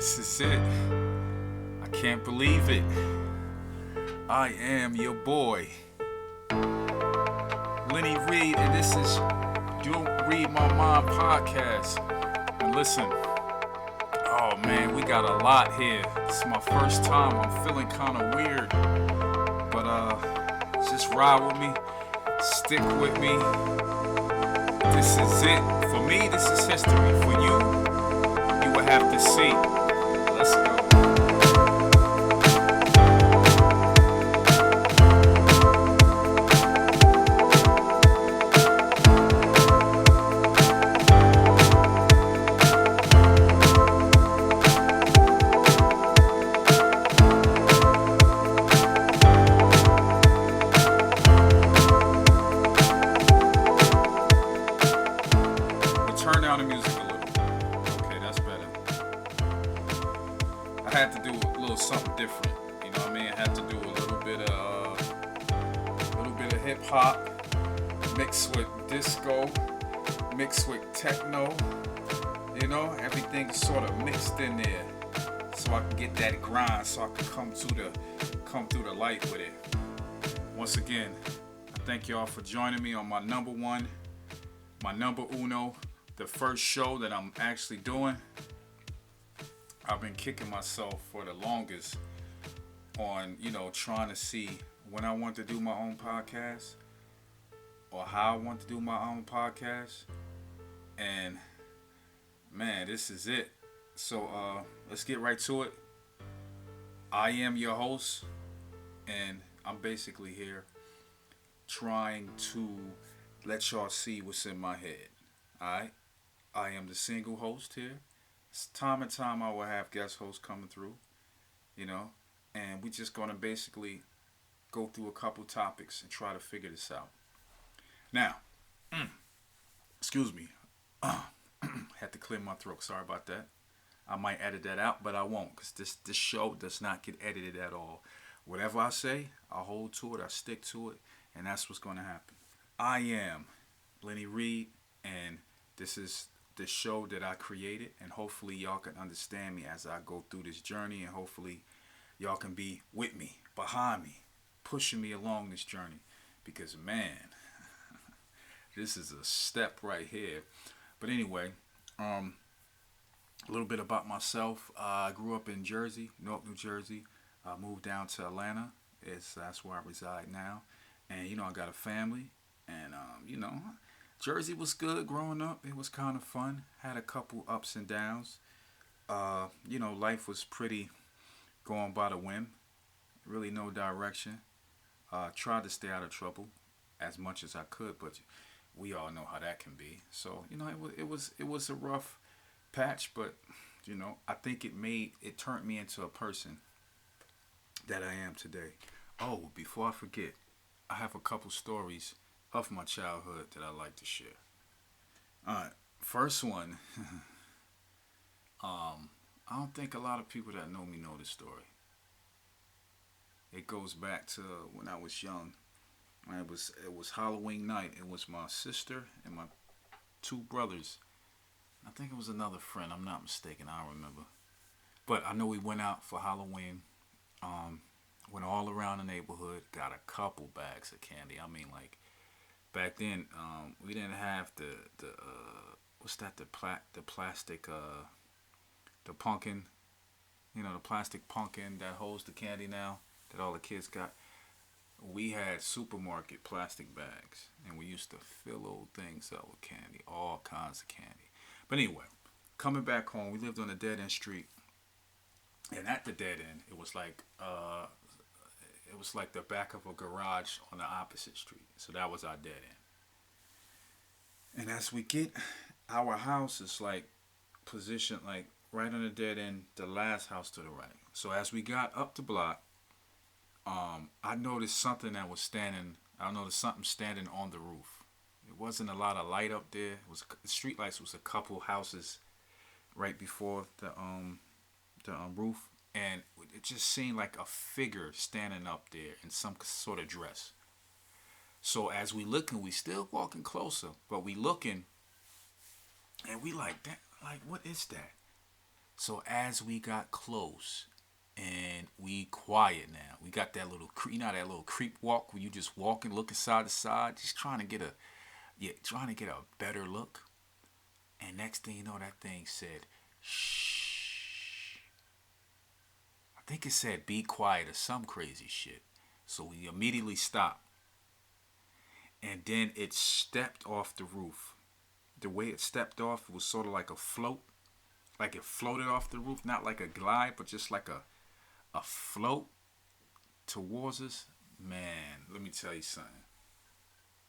This is it. I can't believe it. I am your boy, Lenny Reed, and this is Don't Read My Mind podcast. And listen, oh man, we got a lot here. This is my first time. I'm feeling kind of weird, but just ride with me, stick with me. This is it. For me, this is history. For you, you will have to see. Let's go. Turn down the music a little. Okay, that's better. I had to do a little something different. You know what I mean? I had to do a little bit of hip hop mixed with disco, mixed with techno. You know, everything sort of mixed in there, so I can get that grind, so I can come through the light with it. Once again, I thank y'all for joining me on my number uno. The first show that I'm actually doing. I've been kicking myself for the longest on, trying to see when I want to do my own podcast or how I want to do my own podcast. And man, this is it. So let's get right to it. I am your host, and I'm basically here trying to let y'all see what's in my head. Alright? I am the single host here. Time and time I will have guest hosts coming through, and we're just going to basically go through a couple topics and try to figure this out. Now, excuse me, had to clear my throat. Sorry about that. I might edit that out, but I won't, because this show does not get edited at all. Whatever I say, I hold to it, I stick to it, and that's what's going to happen. I am Lenny Reed, and this is the show that I created, and hopefully y'all can understand me as I go through this journey, and hopefully y'all can be with me, behind me, pushing me along this journey, because man, this is a step right here. But anyway, a little bit about myself. I grew up in Jersey, Newark, New Jersey. I moved down to Atlanta. That's where I reside now, and I got a family, and Jersey was good growing up. It was kind of fun. Had a couple ups and downs. Life was pretty going by the whim. Really no direction. Tried to stay out of trouble as much as I could, but we all know how that can be. So, it was a rough patch, but I think it turned me into a person that I am today. Oh, before I forget, I have a couple stories of my childhood that I like to share. Alright, first one. I don't think a lot of people that know me know this story. It goes back to when I was young. It was Halloween night. It was my sister and my two brothers. I think it was another friend. I'm not mistaken. I don't remember. But I know we went out for Halloween. Went all around the neighborhood. Got a couple bags of candy. I mean, like, back then, we didn't have the what's that? The plastic, the pumpkin, the plastic pumpkin that holds the candy now that all the kids got. We had supermarket plastic bags, and we used to fill old things up with candy, all kinds of candy. But anyway, coming back home, we lived on a dead end street, and at the dead end, it was like the back of a garage on the opposite street. So that was our dead end. And as we get, our house is like positioned like right on the dead end, the last house to the right. So as we got up the block, I noticed something that was standing. I noticed something standing on the roof. It wasn't a lot of light up there. The street lights was a couple houses right before the roof. And it just seemed like a figure standing up there in some sort of dress. So as we looking, we still walking closer, but we looking, and we like that, like what is that? So as we got close and we quiet now, we got that little you know that little creep walk where you just walking, looking side to side, just trying to get a trying to get a better look. And next thing you know, that thing said, "Shh." I think it said, "Be quiet" or some crazy shit. So we immediately stopped, and then it stepped off the roof. The way it stepped off was sort of like a float, like it floated off the roof, not like a glide, but just like a float towards us. Man, let me tell you something.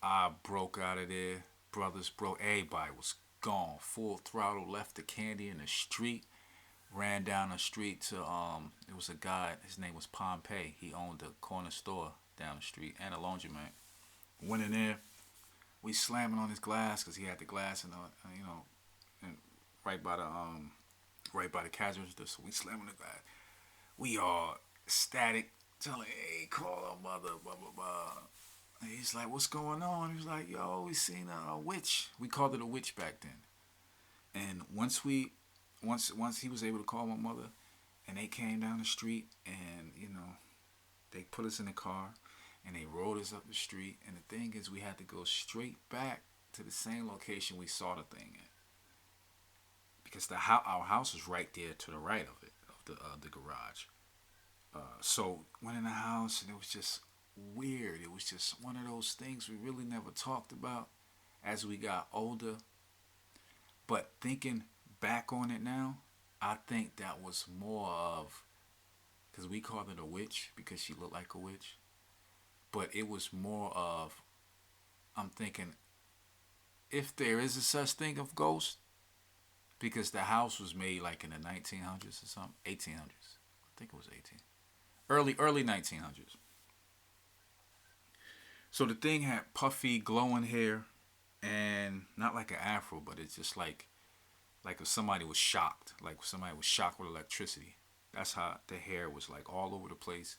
I broke out of there. Brothers broke. Everybody was gone. Full throttle. Left the candy in the street. Ran down the street to It was a guy. His name was Pompey. He owned a corner store down the street and a laundromat. Went in there. We slamming on his glass because he had the glass and and right by the cash register. So we slamming the glass. We all static, telling, "Hey, call our mother, blah blah blah." And he's like, "What's going on?" He was like, "Yo, we seen a witch." We called it a witch back then. And once he was able to call my mother, and they came down the street, and they put us in the car, and they rode us up the street. And the thing is, we had to go straight back to the same location we saw the thing at, because our house was right there to the right of it, of the garage. So went in the house, and it was just weird. It was just one of those things we really never talked about as we got older. But thinking back on it now, I think that was more of, because we called it a witch because she looked like a witch. But it was more of, I'm thinking, if there is a such thing of ghost, because the house was made like in the 1900s or something, 1800s. I think it was 18. Early 1900s. So the thing had puffy, glowing hair, and not like an afro, but it's just like if somebody was shocked, like if somebody was shocked with electricity. That's how the hair was, like all over the place.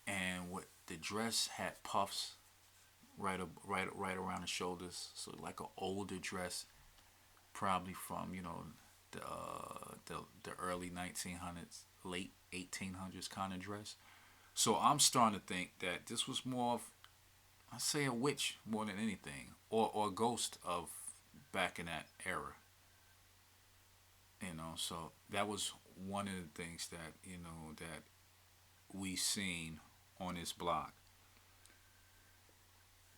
And what the dress had puffs right around the shoulders, so like an older dress, probably from the early 1900s, late 1800s kind of dress. So I'm starting to think that this was more of, I say, a witch more than anything, or a ghost of back in that era. So that was one of the things that that we seen on this block,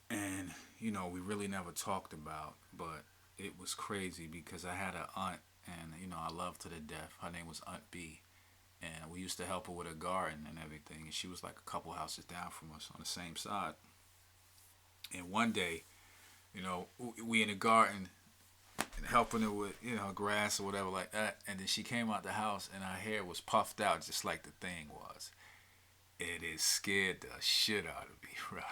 and we really never talked about, but it was crazy because I had an aunt, and I loved her to death. Her name was Aunt B, and we used to help her with her garden and everything. And she was like a couple houses down from us on the same side. And one day, we in the garden and helping her with grass or whatever like that. And then she came out the house and her hair was puffed out just like the thing was. It scared the shit out of me, right?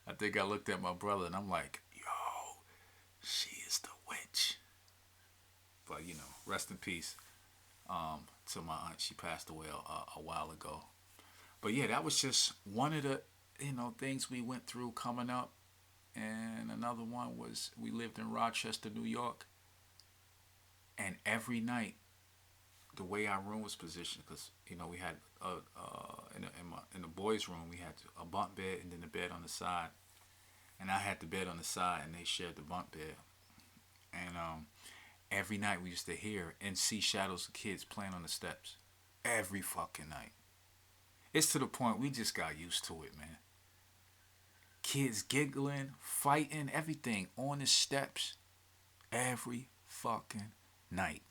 I think I looked at my brother and I'm like, "Yo, she is the witch." But rest in peace to my aunt. She passed away a while ago. But yeah, that was just one of the things we went through coming up. And another one was, we lived in Rochester, New York, and every night, the way our room was positioned, because we had in the boys' room we had a bunk bed and then the bed on the side, and I had the bed on the side and they shared the bunk bed, and every night we used to hear and see shadows of kids playing on the steps, every fucking night. It's to the point we just got used to it, man. Kids giggling, fighting, everything on the steps every fucking night.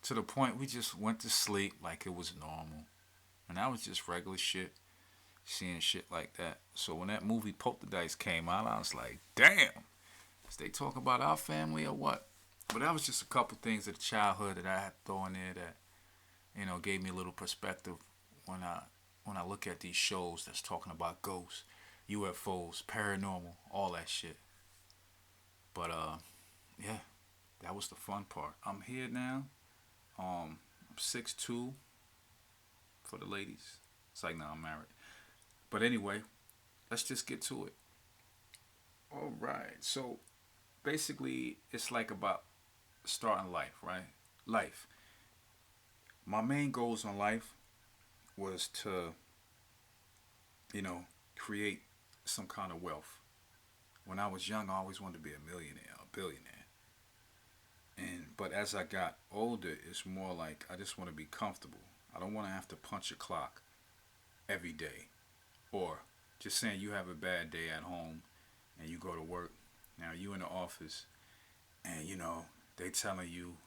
To the point we just went to sleep like it was normal. And that was just regular shit, seeing shit like that. So when that movie Poltergeist came out, I was like, damn, is they talk about our family or what? But that was just a couple things of the childhood that I had to throw in there that, gave me a little perspective when I look at these shows that's talking about ghosts, UFOs, paranormal, all that shit. But yeah, that was the fun part. I'm here now. I'm 6'2" for the ladies. It's like, no, I'm married. But anyway, let's just get to it. All right. So basically, it's like about starting life, right? Life. My main goals in life was to, you know, create some kind of wealth. When I was young, I always wanted to be a millionaire, a billionaire. And but as I got older, it's more like I just want to be comfortable. I don't want to have to punch a clock every day, or just saying you have a bad day at home and you go to work. Now you in the office and they telling you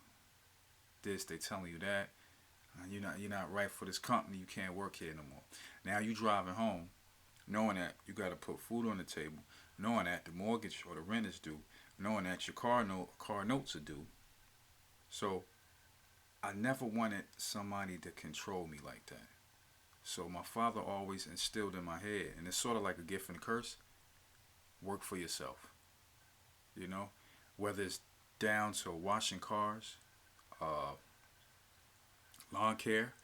this, they telling you that. You're not right for this company. You can't work here no more. Now you driving home, knowing that you got to put food on the table, knowing that the mortgage or the rent is due, knowing that your car notes are due. So I never wanted somebody to control me like that. So my father always instilled in my head, and it's sort of like a gift and a curse. Work for yourself. You know, whether it's down to washing cars, uh, lawn care,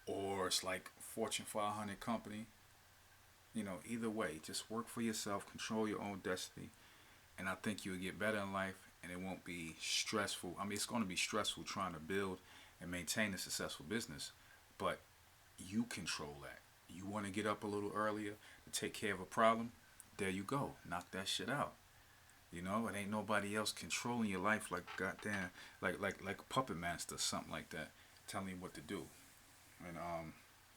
or it's like Fortune 500 company. Either way, just work for yourself, control your own destiny, and I think you'll get better in life, and it won't be stressful. I mean, it's going to be stressful trying to build and maintain a successful business, but you control that. You want to get up a little earlier to take care of a problem? There you go. Knock that shit out. It ain't nobody else controlling your life like goddamn, like a puppet master, something like that, telling you what to do. And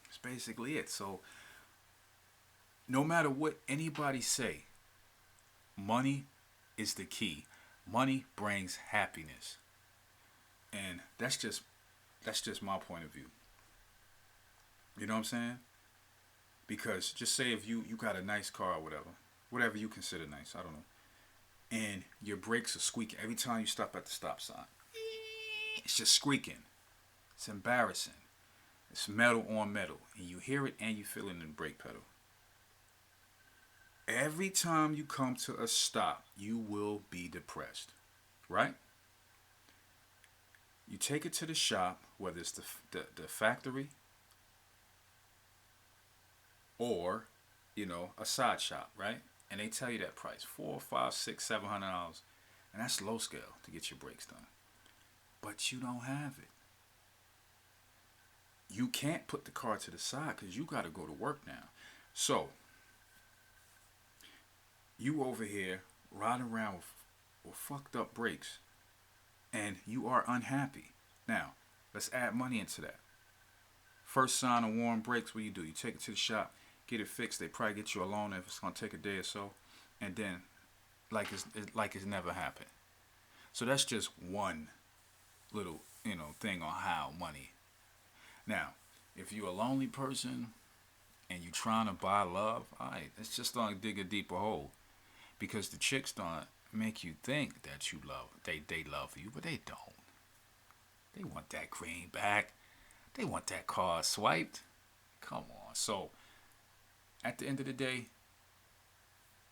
it's basically it. So no matter what anybody say, money is the key. Money brings happiness, and that's just my point of view. You know what I'm saying? Because just say if you got a nice car or whatever you consider nice, I don't know, and your brakes are squeaking every time you stop at the stop sign. It's just squeaking. It's embarrassing. It's metal on metal, and you hear it and you feel it in the brake pedal. Every time you come to a stop, you will be depressed, right? You take it to the shop, whether it's the factory or a side shop, right? And they tell you that price, $4, $5, $6, $700, and that's low scale to get your brakes done. But you don't have it. You can't put the car to the side because you got to go to work now. So you over here riding around with fucked up brakes, and you are unhappy. Now let's add money into that. First sign of warm brakes, what do? You take it to the shop, get it fixed. They probably get you a loan if it's gonna take a day or so, and then like it's never happened. So that's just one little thing on how money. Now, if you're a lonely person and you trying to buy love, alright, it's just gonna dig a deeper hole, because the chicks don't make you think that you love they love you, but they don't. They want that greenback. They want that card swiped. Come on. So at the end of the day,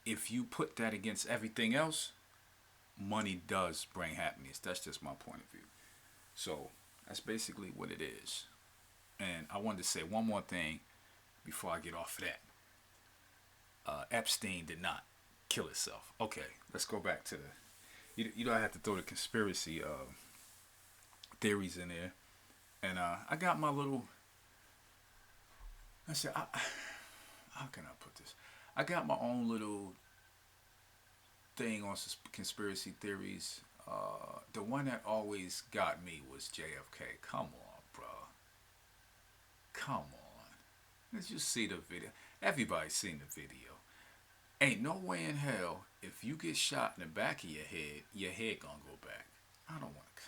if you put that against everything else, money does bring happiness. That's just my point of view. So that's basically what it is. And I wanted to say one more thing before I get off of that. Epstein did not kill himself. Okay, let's go back to I have to throw the conspiracy theories in there. And I got my little. I said, how can I put this? I got my own little thing on conspiracy theories. The one that always got me was JFK. Come on, bro. Come on. Let's just see the video. Everybody's seen the video. Ain't no way in hell if you get shot in the back of your head gonna go back. I don't want to.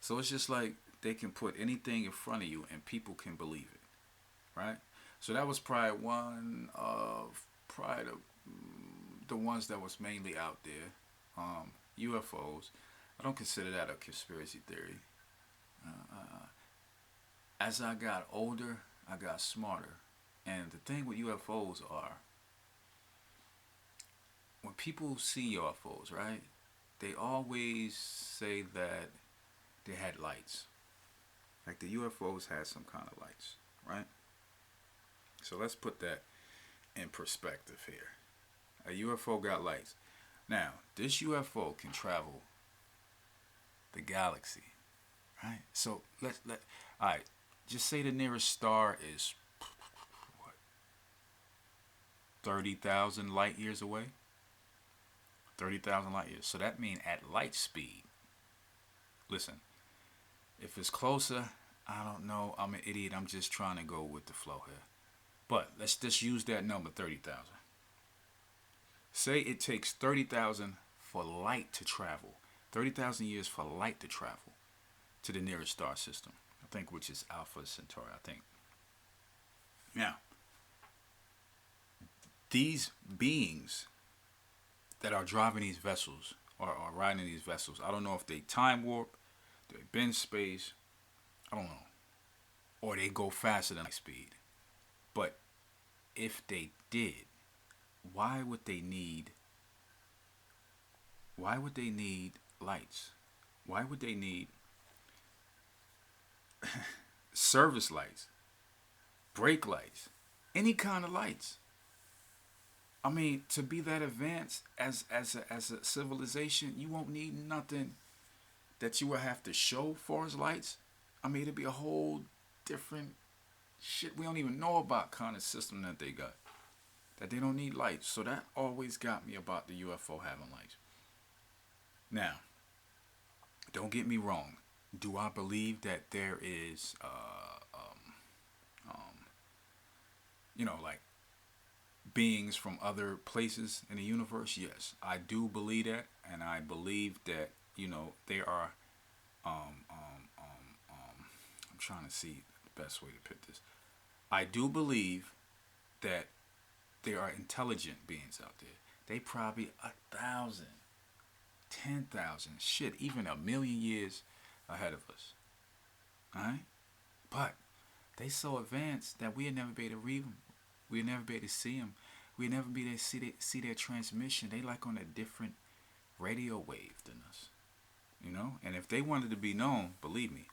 So it's just like they can put anything in front of you and people can believe it, right? So that was probably one of the ones that was mainly out there. UFOs. I don't consider that a conspiracy theory. As I got older, I got smarter. And the thing with UFOs are, when people see UFOs, right, they always say that they had lights. Like the UFOs had some kind of lights, right? So let's put that in perspective here. A UFO got lights. Now, this UFO can travel the galaxy, right? So all right, just say the nearest star is what, 30,000 light years away. 30,000 light years. So that means at light speed. Listen, if it's closer, I don't know. I'm an idiot. I'm just trying to go with the flow here. But let's just use that number, 30,000. Say it takes 30,000 for light to travel. 30,000 years for light to travel to the nearest star system. I think which is Alpha Centauri, I think. Now, these beings that are driving these vessels or are riding these vessels, I don't know if they time warp, they bend space, I don't know. Or they go faster than light speed. But if they did, why would they need lights? Why would they need service lights, brake lights, any kind of lights? I mean, to be that advanced as a civilization, you won't need nothing that you will have to show for as lights. I mean, it'd be a whole different shit we don't even know about kind of system that they got. That they don't need lights. So that always got me about the UFO having lights. Now, don't get me wrong. Do I believe that there is, like beings from other places in the universe? Yes, I do believe that, and I believe that they are. I'm trying to see the best way to put this. I do believe that there are intelligent beings out there. They probably 1,000, 10,000, shit, even 1,000,000 years ahead of us. Alright? But they so advanced that we'll never be able to read them. We'll never be able to see them. We'll never be able to see their transmission. They like on a different radio wave than us. And if they wanted to be known, believe me,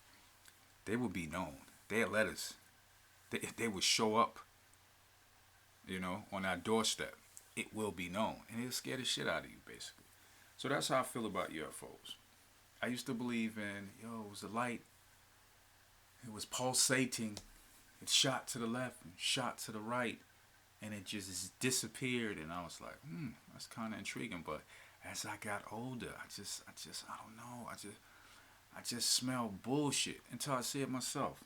they would be known. They'd let us. They would show up, on our doorstep. It will be known. And it'll scare the shit out of you, basically. So that's how I feel about UFOs. I used to believe in, it was a light. It was pulsating. It shot to the left and shot to the right. And it just disappeared. And I was like, that's kind of intriguing. But as I got older, I don't know. I just smell bullshit until I see it myself.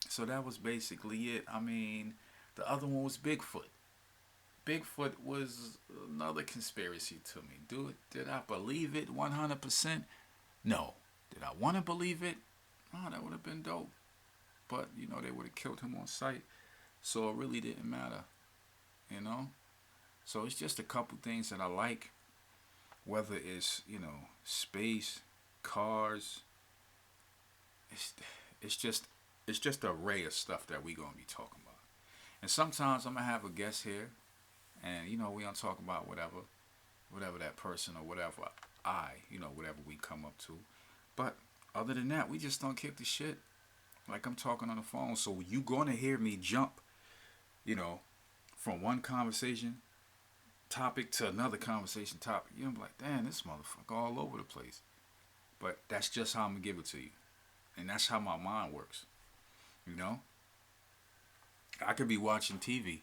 So that was basically it. I mean, the other one was Bigfoot. Bigfoot was another conspiracy to me. Did I believe it 100%? No. Did I want to believe it? Oh, that would have been dope. But, they would have killed him on sight. So it really didn't matter. So it's just a couple things that I like. Whether it's, space, cars. It's just an array of stuff that we're going to be talking about. And sometimes I'm going to have a guest here. And, we don't talk about whatever that person or whatever whatever we come up to. But other than that, we just don't kick the shit like I'm talking on the phone. So you going to hear me jump, from one conversation topic to another conversation topic. You're like, damn, this motherfucker all over the place. But that's just how I'm going to give it to you. And that's how my mind works. I could be watching TV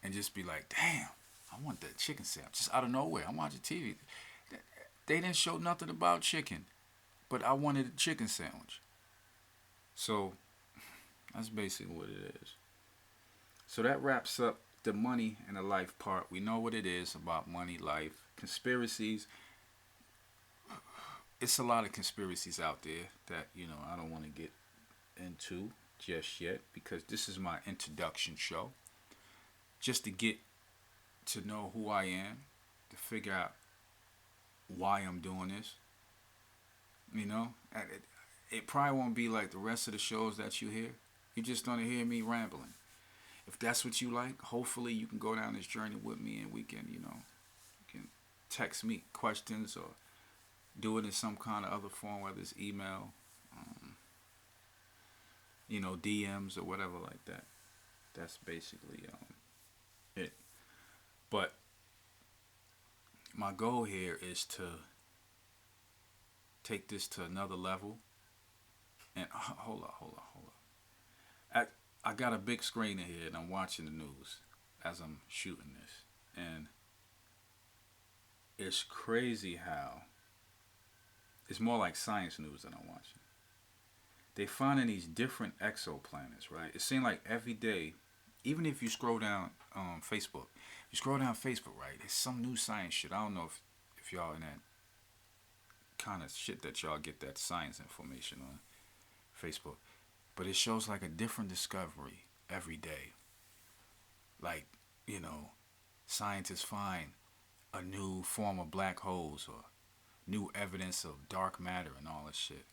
and just be like, damn, I want that chicken sandwich. Just out of nowhere, I'm watching TV. They didn't show nothing about chicken, but I wanted a chicken sandwich. So that's basically what it is. So that wraps up the money and the life part. We know what it is about money, life, conspiracies. It's a lot of conspiracies out there that, I don't want to get into just yet because this is my introduction show. Just to get to know who I am, to figure out why I'm doing this. It probably won't be like the rest of the shows that you hear. You're just going to hear me rambling. If that's what you like, hopefully you can go down this journey with me and we can, you can text me questions or do it in some kind of other form, whether it's email, DMs or whatever like that. That's basically it. But my goal here is to take this to another level. And hold up. I got a big screen in here and I'm watching the news as I'm shooting this. And it's crazy how it's more like science news that I'm watching. They finding these different exoplanets, right? It seems like every day, even if you scroll down Facebook, you scroll down Facebook, right? There's some new science shit. I don't know if y'all in that kind of shit that y'all get that science information on Facebook, but it shows like a different discovery every day. Like, you know, scientists find a new form of black holes or new evidence of dark matter and all this shit.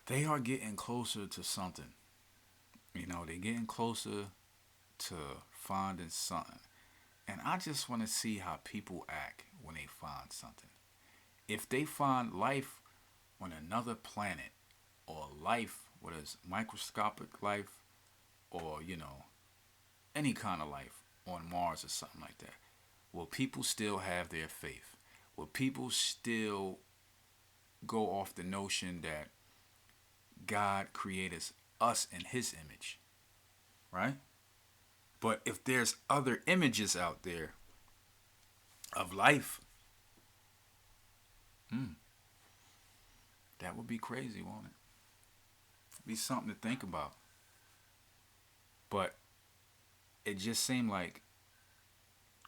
They are getting closer to something. You know, they're getting closer to finding something. And I just want to see how people act when they find something. If they find life on another planet, or life, what is microscopic life, or, you know, any kind of life on Mars or something like that, will people still have their faith? Will people still go off the notion that God created us in his image, right? But if there's other images out there of life, that would be crazy, won't it? Be something to think about. But it just seemed like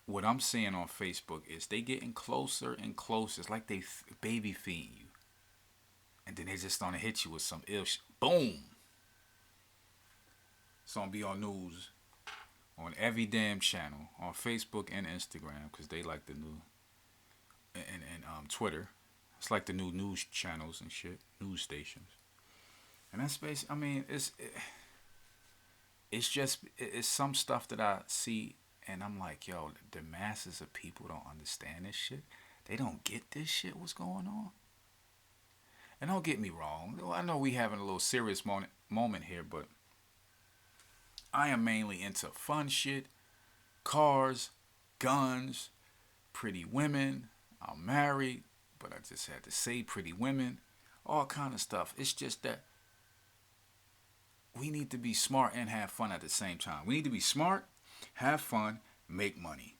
what I'm seeing on Facebook is they getting closer and closer. It's like they baby feeding you. And then they just gonna hit you with some ill shit. Boom! It's gonna be on news on every damn channel on Facebook and Instagram because they like the new and Twitter. It's like the new news channels and shit, news stations. And that's basically, I mean, it's some stuff that I see and I'm like, yo, the masses of people don't understand this shit. They don't get this shit. What's going on? And don't get me wrong. I know we having a little serious moment here, but I am mainly into fun shit, cars, guns, pretty women. I'm married, but I just had to say pretty women, all kind of stuff. It's just that we need to be smart and have fun at the same time. We need to be smart, have fun, make money.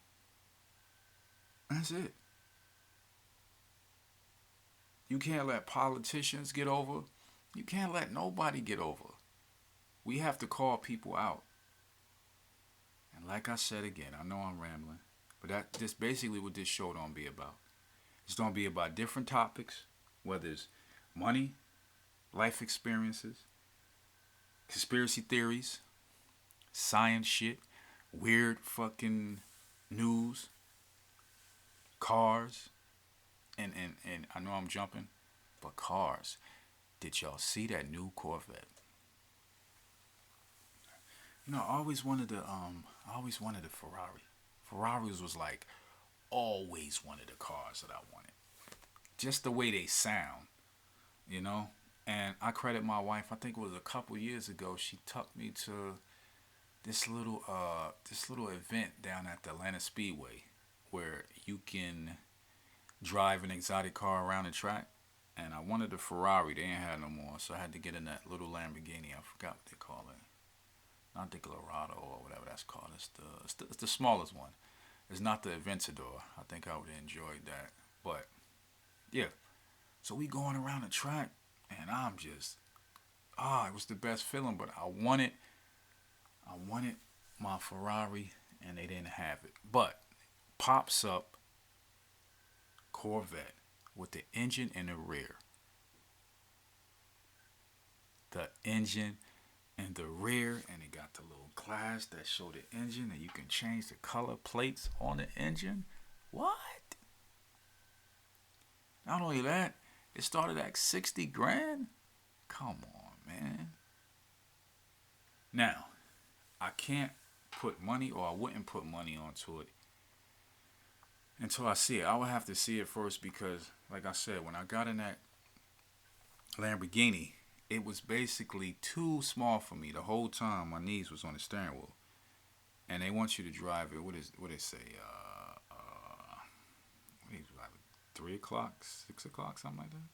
That's it. You can't let politicians get over. You can't let nobody get over. We have to call people out. And like I said again, I know I'm rambling, but that's basically what this show don't be about. It's going to be about different topics, whether it's money, life experiences, conspiracy theories, science shit, weird fucking news, cars, and I know I'm jumping, but cars. Did y'all see that new Corvette? You know, I always wanted a Ferrari. Ferraris was like always one of the cars that I wanted. Just the way they sound, you know. And I credit my wife. I think it was a couple years ago. She took me to this little event down at the Atlanta Speedway, where you can drive an exotic car around the track. And I wanted a Ferrari. They ain't had no more, so I had to get in that little Lamborghini. I forgot what they call it. Not the Colorado or whatever that's called. It's the smallest one. It's not the Aventador. I think I would have enjoyed that. But yeah, so we going around the track, and I'm just it was the best feeling. But I wanted my Ferrari, and they didn't have it. But pops up Corvette with the engine in the rear. The engine in the rear, and it got the little glass that show the engine, and you can change the color plates on the engine. What? Not only that, it started at 60 grand. Come on, man. Now, I can't put money, or I wouldn't put money onto it until I see it. I would have to see it first because, like I said, when I got in that Lamborghini, it was basically too small for me. The whole time my knees was on the steering wheel, and they want you to drive it. What they say? What do you drive it? 3 o'clock, 6 o'clock, something like that.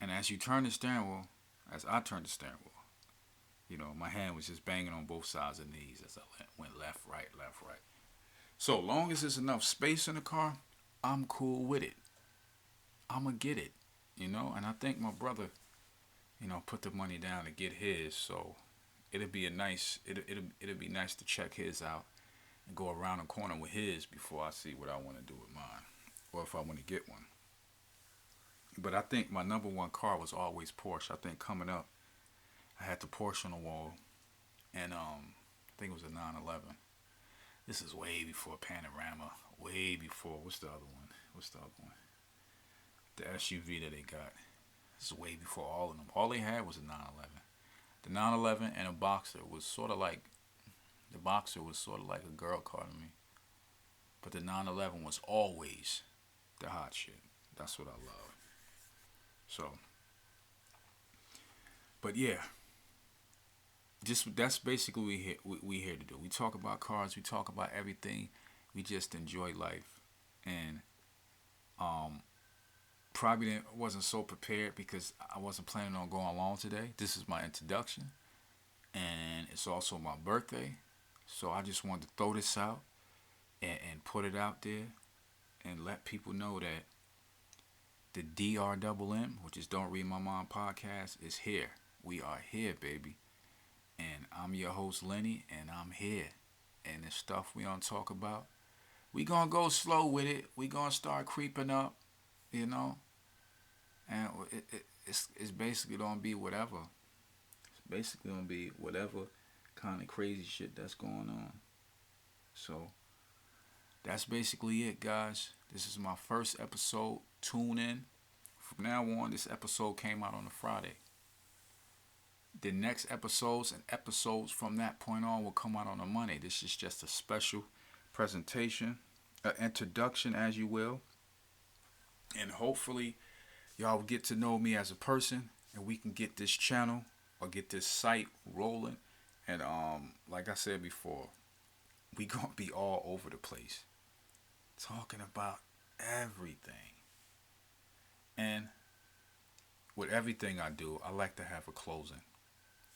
And as you turn the steering wheel, as I turned the steering wheel, my hand was just banging on both sides of the knees as I went left, right, left, right. So long as there's enough space in the car, I'm cool with it. I'ma get it, And I think my brother, put the money down to get his. So it'll be it'll be nice to check his out and go around the corner with his before I see what I want to do with mine, or if I want to get one. But I think my number one car was always Porsche. I think coming up, I had the Porsche on the wall, and I think it was a 911. This is way before Panorama, way before, what's the other one? The SUV that they got. This is way before all of them. All they had was a 911. The 911 and a Boxer was sort of like, a girl car to me. But the 911 was always the hot shit. That's what I love. So, but yeah, that's basically what we here to do. We talk about cars. We talk about everything. We just enjoy life, and probably wasn't so prepared because I wasn't planning on going long today. This is my introduction, and it's also my birthday, so I just wanted to throw this out and put it out there and let people know that the DRMM, which is Don't Read My Mind podcast, is here. We are here, baby. And I'm your host, Lenny, and I'm here. And the stuff we gonna talk about, we gonna go slow with it. We gonna start creeping up, And it's basically gonna be whatever. It's basically gonna be whatever kind of crazy shit that's going on. So that's basically it, guys. This is my first episode. Tune in. From now on, this episode came out on a Friday. The next episodes and episodes from that point on will come out on a Monday. This is just a special presentation, an introduction, as you will. And hopefully, y'all will get to know me as a person, and we can get this channel or get this site rolling. And like I said before, we gonna be all over the place, talking about everything. And with everything I do, I like to have a closing.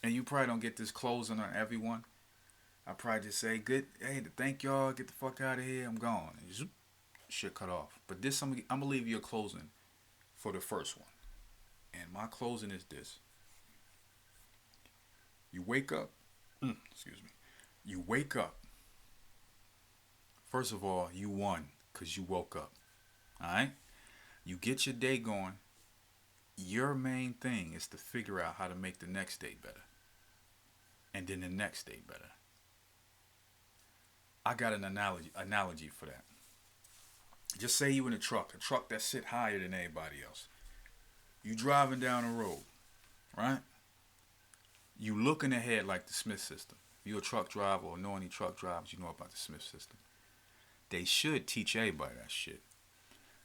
And you probably don't get this closing on everyone. I probably just say, "Good, hey, thank y'all, get the fuck out of here, I'm gone." And zoop, shit cut off. But this, I'm gonna leave you a closing for the first one. And my closing is this. You wake up, excuse me. You wake up. First of all, you won because you woke up. Alright? You get your day going. Your main thing is to figure out how to make the next day better. And then the next day better. I got an analogy for that. Just say you in a truck that sit higher than everybody else. You driving down the road, right? You looking ahead like the Smith system. If you're a truck driver or know any truck drivers, you know about the Smith system. They should teach everybody that shit.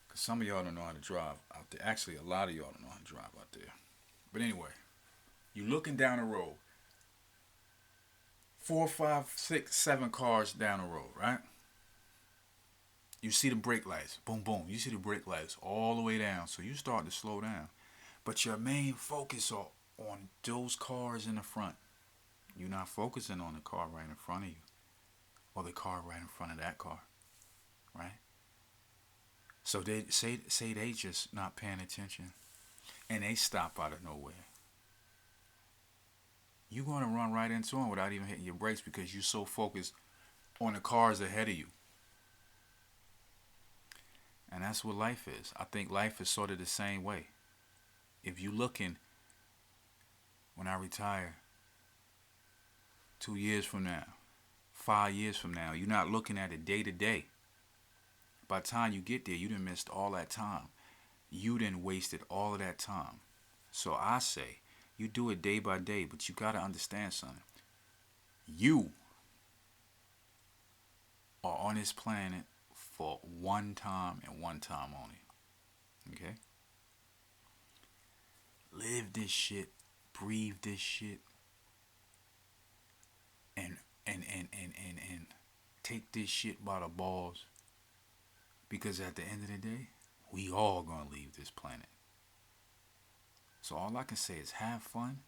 Because some of y'all don't know how to drive out there. Actually, a lot of y'all don't know how to drive out there. But anyway, you looking down the road. 4, 5, 6, 7 cars down the road, right? You see the brake lights. Boom, boom. You see the brake lights all the way down. So you start to slow down. But your main focus are on those cars in the front. You're not focusing on the car right in front of you. Or the car right in front of that car. Right? So they say they just not paying attention. And they stop out of nowhere. You're going to run right into them without even hitting your brakes because you're so focused on the cars ahead of you. And that's what life is. I think life is sort of the same way. If you looking, when I retire, 2 years from now, 5 years from now, you're not looking at it day to day. By the time you get there, you done missed all that time. You done wasted all of that time. So I say, you do it day by day, but you got to understand something. You are on this planet for one time and one time only. Okay? Live this shit, breathe this shit, and take this shit by the balls. Because at the end of the day, We all gonna leave this planet. So all I can say is have fun,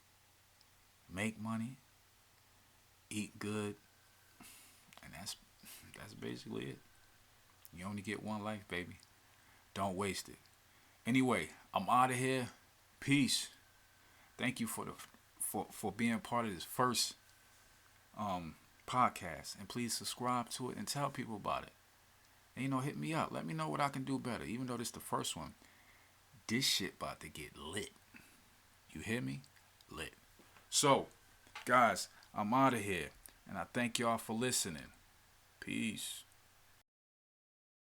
make money, eat good, and that's basically it. You only get one life, baby. Don't waste it. Anyway, I'm out of here. Peace. Thank you for being part of this first podcast, and please subscribe to it and tell people about it. And hit me up. Let me know what I can do better. Even though this is the first one, this shit about to get lit. You hear me? Lit. So, guys, I'm out of here, and I thank y'all for listening. Peace.